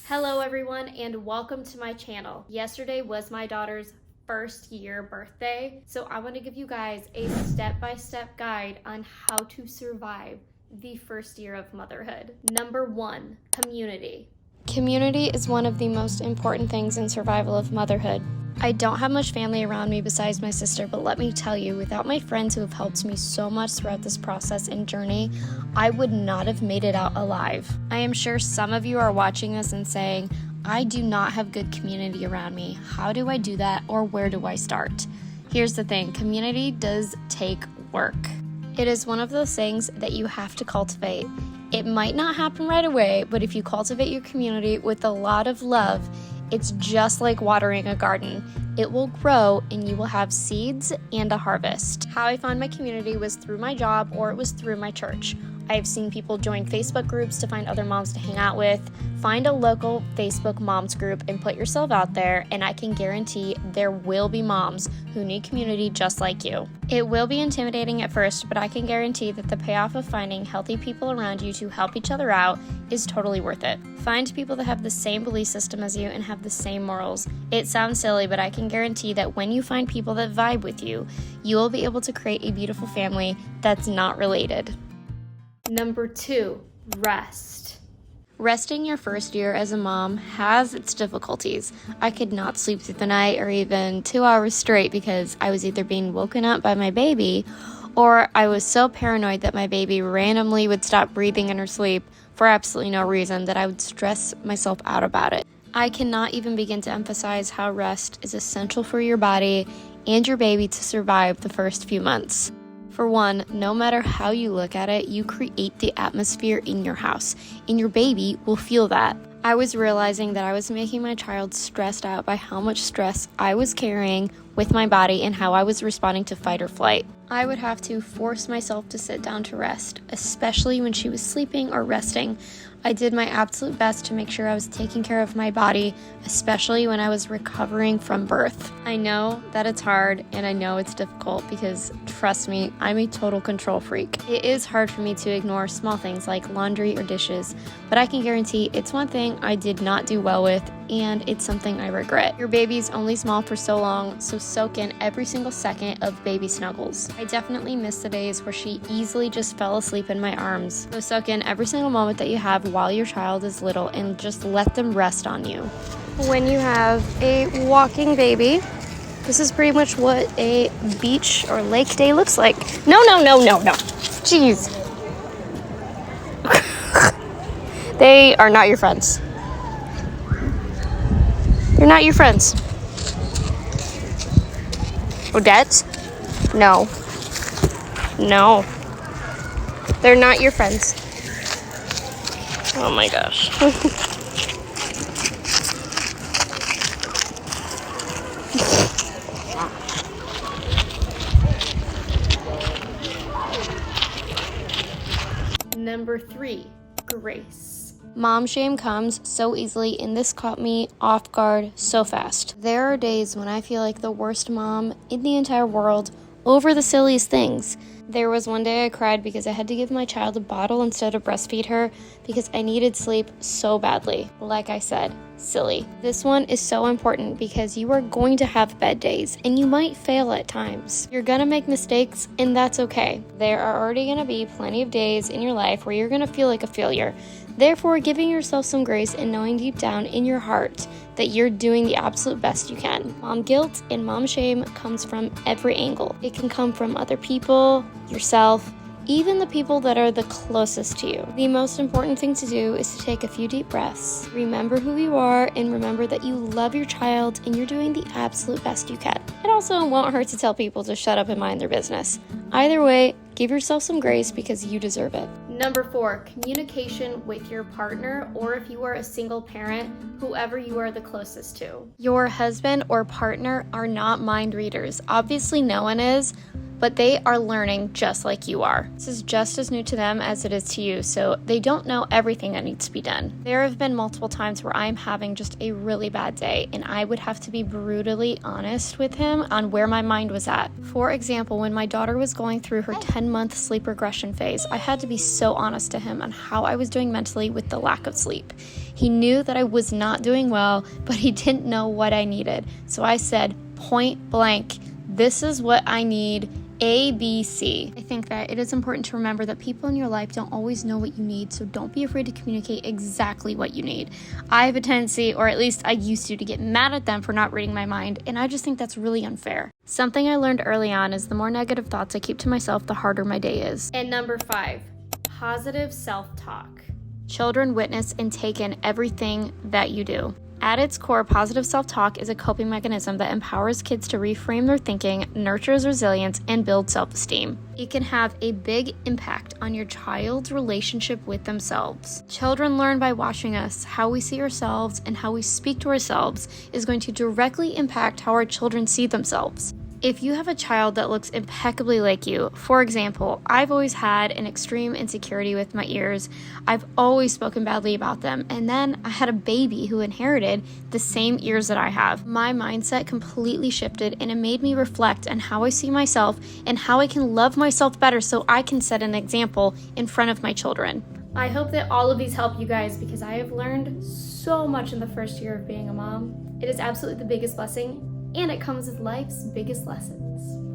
Hello everyone and welcome to my channel. Yesterday was my daughter's first year birthday, so I want to give you guys a step-by-step guide on how to survive the first year of motherhood. Number 1, community. Community is one of the most important things in survival of motherhood. I don't have much family around me besides my sister, but let me tell you, without my friends who have helped me so much throughout this process and journey, I would not have made it out alive. I am sure some of you are watching this and saying, I do not have good community around me. How do I do that, or where do I start? Here's the thing, community does take work. It is one of those things that you have to cultivate. It might not happen right away, but if you cultivate your community with a lot of love, it's just like watering a garden. It will grow and you will have seeds and a harvest. How I found my community was through my job or it was through my church. I've seen people join Facebook groups to find other moms to hang out with. Find a local Facebook moms group and put yourself out there, and I can guarantee there will be moms who need community just like you. It will be intimidating at first, but I can guarantee that the payoff of finding healthy people around you to help each other out is totally worth it. Find people that have the same belief system as you and have the same morals. It sounds silly, but I can guarantee that when you find people that vibe with you, you will be able to create a beautiful family that's not related. Number 2, rest. Resting your first year as a mom has its difficulties. I could not sleep through the night or even 2 hours straight because I was either being woken up by my baby or I was so paranoid that my baby randomly would stop breathing in her sleep for absolutely no reason that I would stress myself out about it. I cannot even begin to emphasize how rest is essential for your body and your baby to survive the first few months. For one, no matter how you look at it, you create the atmosphere in your house, and your baby will feel that. I was realizing that I was making my child stressed out by how much stress I was carrying with my body and how I was responding to fight or flight. I would have to force myself to sit down to rest, especially when she was sleeping or resting. I did my absolute best to make sure I was taking care of my body, especially when I was recovering from birth. I know that it's hard and I know it's difficult because, trust me, I'm a total control freak. It is hard for me to ignore small things like laundry or dishes, but I can guarantee it's one thing I did not do well with, and it's something I regret. Your baby's only small for so long, so soak in every single second of baby snuggles. I definitely miss the days where she easily just fell asleep in my arms. So soak in every single moment that you have while your child is little and just let them rest on you. When you have a walking baby, this is pretty much what a beach or lake day looks like. No. Jeez. They are not your friends. They're not your friends. Odette? No. They're not your friends. Oh my gosh. Number 3, grace. Mom shame comes so easily, and this caught me off guard so fast. There are days when I feel like the worst mom in the entire world over the silliest things. There was one day I cried because I had to give my child a bottle instead of breastfeed her because I needed sleep so badly. Like I said, silly. This one is so important because you are going to have bad days and you might fail at times. You're gonna make mistakes, and that's okay. There are already gonna be plenty of days in your life where you're gonna feel like a failure. Therefore, giving yourself some grace and knowing deep down in your heart that you're doing the absolute best you can. Mom guilt and mom shame comes from every angle. It can come from other people, yourself, even the people that are the closest to you. The most important thing to do is to take a few deep breaths, remember who you are, and remember that you love your child and you're doing the absolute best you can. It also won't hurt to tell people to shut up and mind their business. Either way, give yourself some grace because you deserve it. Number 4, communication with your partner, or if you are a single parent, whoever you are the closest to. Your husband or partner are not mind readers. Obviously no one is, but they are learning just like you are. This is just as new to them as it is to you, so they don't know everything that needs to be done. There have been multiple times where I'm having just a really bad day, and I would have to be brutally honest with him on where my mind was at. For example, when my daughter was going through her 10-month sleep regression phase, I had to be so honest to him on how I was doing mentally with the lack of sleep. He knew that I was not doing well, but he didn't know what I needed. So I said, point blank, this is what I need, A, B, C. I think that it is important to remember that people in your life don't always know what you need, so don't be afraid to communicate exactly what you need. I have a tendency, or at least I used to get mad at them for not reading my mind, and I just think that's really unfair. Something I learned early on is the more negative thoughts I keep to myself, the harder my day is. And number 5, positive self-talk. Children witness and take in everything that you do. At its core, positive self-talk is a coping mechanism that empowers kids to reframe their thinking, nurtures resilience, and builds self-esteem. It can have a big impact on your child's relationship with themselves. Children learn by watching us. How we see ourselves and how we speak to ourselves is going to directly impact how our children see themselves. If you have a child that looks impeccably like you, for example, I've always had an extreme insecurity with my ears. I've always spoken badly about them. And then I had a baby who inherited the same ears that I have. My mindset completely shifted, and it made me reflect on how I see myself and how I can love myself better so I can set an example in front of my children. I hope that all of these help you guys, because I have learned so much in the first year of being a mom. It is absolutely the biggest blessing, and it comes with life's biggest lessons.